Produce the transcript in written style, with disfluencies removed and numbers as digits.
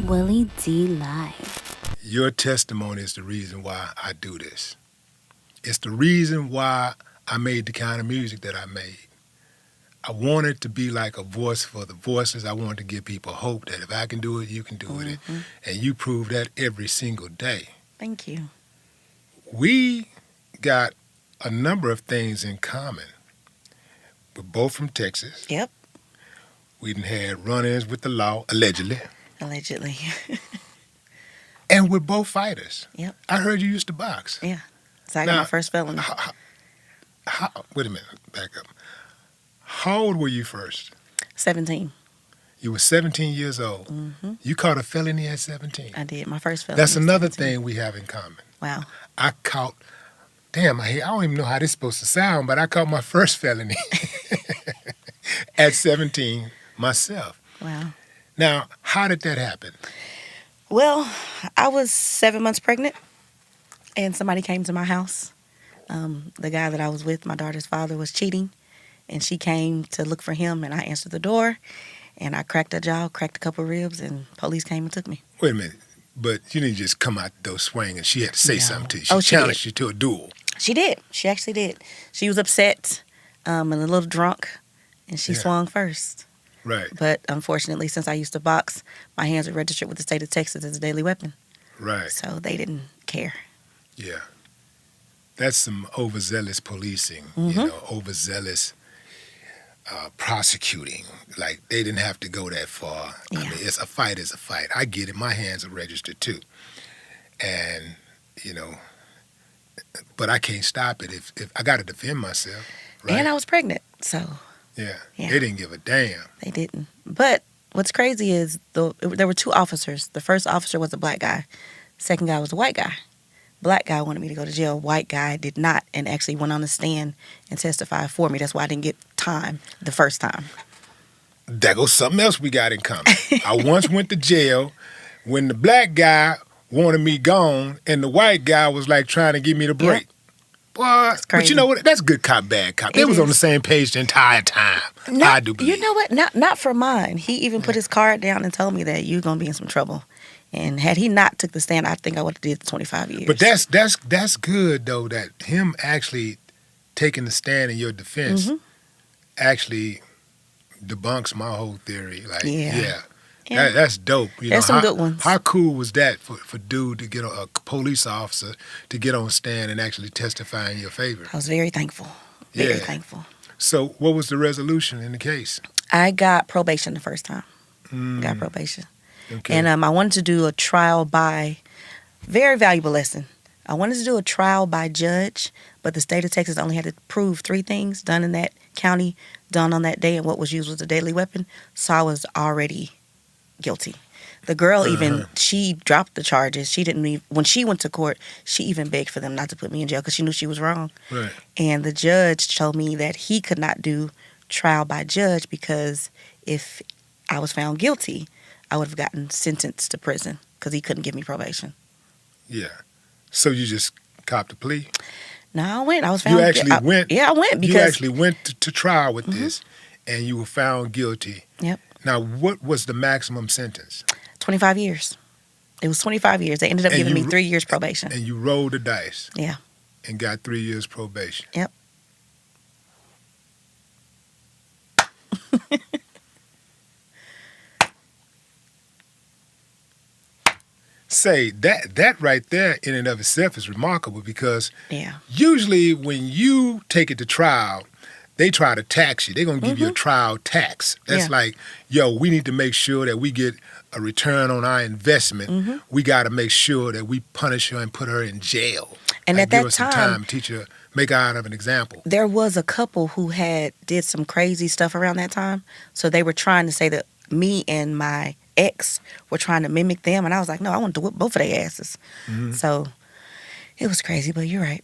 Willie D Live. Your testimony is the reason why I do this. It's the reason why I made the kind of music that I made. I wanted to be like a voice for the voiceless. I wanted to give people hope that if I can do it, you can do it. And you prove that every single day. Thank you. We got a number of things in common. We're both from Texas. Yep. We done had run-ins with the law, allegedly. Allegedly. And we're both fighters. Yep. I heard you used to box. Yeah. So I got my first felony. Wait a minute, back up. How old were you first? 17. You were 17 years old. Mm-hmm. You caught a felony at 17. I did. My first felony. That's another 17. thing we have in common. Wow. I caught, I don't even know how this is supposed to sound, but I caught my first felony at 17 myself. Wow. Now, how did that happen? Well, I was 7 months pregnant, and somebody came to my house. The guy that I was with, my daughter's father, was cheating, and she came to look for him, and I answered the door, and I cracked her jaw, cracked a couple ribs, and police came and took me. Wait a minute, but you didn't just come out the door swinging. She had to say something to you. She She challenged did. you to a duel. She did. She actually did. She was upset and a little drunk, and she swung first. Right, But unfortunately, since I used to box, my hands were registered with the state of Texas as a deadly weapon. right, So they didn't care. yeah. That's some overzealous policing, overzealous prosecuting. Like, they didn't have to go that far. Yeah. I mean, it's a fight is a fight. I get it. My hands are registered too. And, but I can't stop it if I got to defend myself. Right? And I was pregnant, so Yeah. Yeah. They didn't give a damn. they didn't. But what's crazy is there were two officers. The first officer was a black guy. Second guy was a white guy. Black guy wanted me to go to jail. White guy did not, and actually went on the stand and testified for me. That's why I didn't get time the first time. There goes something else we got in common. I once went to jail when the black guy wanted me gone and the white guy was like trying to give me the break. Boy, but crazy. you know what? That's good cop, bad cop. They It was on is. the same page the entire time. I do believe. You know what? Not for mine. He even put his card down and told me that you're gonna be in some trouble. And had he not took the stand, I think I would have did the 25 years. But that's good though, that him actually taking the stand in your defense actually debunks my whole theory. Like, Yeah. That's dope. There's some good ones. How cool was that for dude to get a police officer to get on stand and actually testify in your favor? I was very thankful. Very Yeah. thankful. So what was the resolution in the case? I got probation the first time. Got probation. Okay. And I wanted to do a trial by, very valuable lesson. I wanted to do a trial by judge, but the state of Texas only had to prove 3 things done in that county, done on that day, and what was used was a deadly weapon. So I was already guilty. The girl even, she dropped the charges. She didn't even, when she went to court, she even begged for them not to put me in jail because she knew she was wrong. Right. And the judge told me that he could not do trial by judge because if I was found guilty, I would have gotten sentenced to prison because he couldn't give me probation. Yeah. So you just copped a plea? No, I went. I was found. You actually went? Yeah, I went because You actually went to trial with this, and you were found guilty. Yep. Now, what was the maximum sentence? 25 years. It was 25 years. They ended up And giving me you- 3 years probation. And you rolled the dice Yeah. and got 3 years probation. Yep. Say that right there in and of itself is remarkable because Yeah. usually when you take it to trial, they try to tax you. They're going to give you a trial tax. That's Yeah. like, yo, we need to make sure that we get a return on our investment. We got to make sure that we punish her and put her in jail. And Like, at that give her some time, teach her, make her out of an example. there was a couple who did some crazy stuff around that time. So they were trying to say that me and my ex were trying to mimic them. And I was like, no, I want to whip both of their asses. So it was crazy, but you're right.